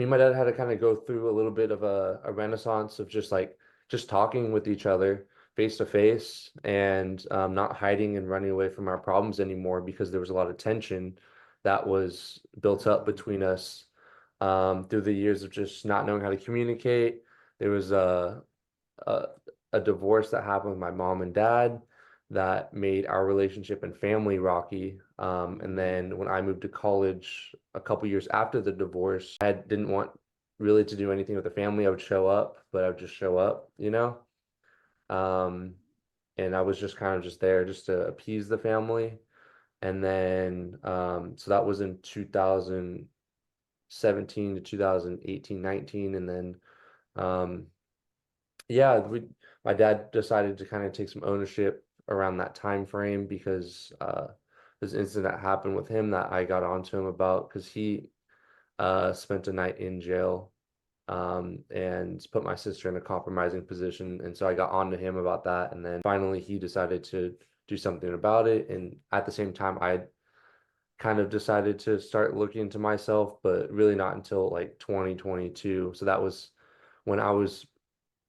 Me and my dad had to kind of go through a little bit of a renaissance of just talking with each other face to face and not hiding and running away from our problems anymore because there was a lot of tension that was built up between us through the years of just not knowing how to communicate. There was a, a divorce that happened with my mom and dad that made our relationship and family rocky. And then when I moved to college a couple years after the divorce, I didn't want really to do anything with the family. I would show up, but I would just show up, you know? Um, and I was just kind of just there just to appease the family. And then, so that was in 2017 to 2018, 19. And then, um, yeah, my dad decided to kind of take some ownership around that time frame because this incident happened with him that I got onto him about because he spent a night in jail and put my sister in a compromising position. And so I got onto him about that. And then finally he decided to do something about it. And at the same time, I kind of decided to start looking into myself, but really not until like 2022. So that was when I was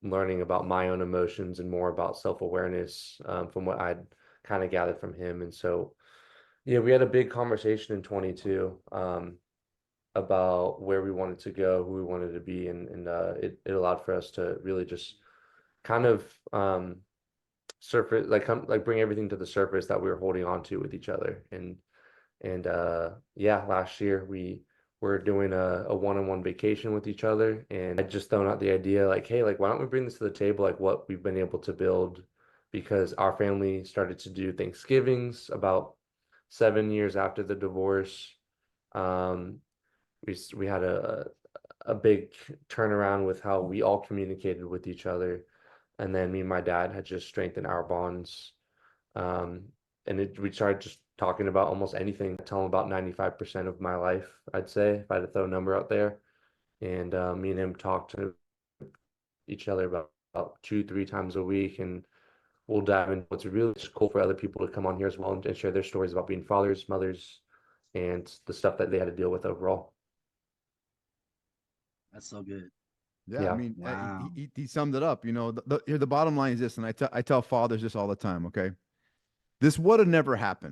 learning about my own emotions and more about self-awareness from what I'd kind of gathered from him. And so, yeah, we had a big conversation in 22 about where we wanted to go, who we wanted to be, and it allowed for us to really just kind of surface like bring everything to the surface that we were holding on to with each other. And yeah, last year we were doing a one-on-one vacation with each other, and I just thrown out the idea like, hey, like why don't we bring this to the table, like what we've been able to build, because our family started to do Thanksgivings about 7 years after the divorce. Um, we had a big turnaround with how we all communicated with each other, and then me and my dad had just strengthened our bonds. Um, we started just talking about almost anything. I tell him about 95% of my life, I'd say, if I had to throw a number out there. And me and him talk to each other about two, three times a week. And we'll dive in. What's really just cool for other people to come on here as well and share their stories about being fathers, mothers, and the stuff that they had to deal with overall. That's so good. Yeah, I Yeah. mean, Wow. he summed it up. You know, here the bottom line is this, and I tell fathers this all the time. Okay, this would have never happened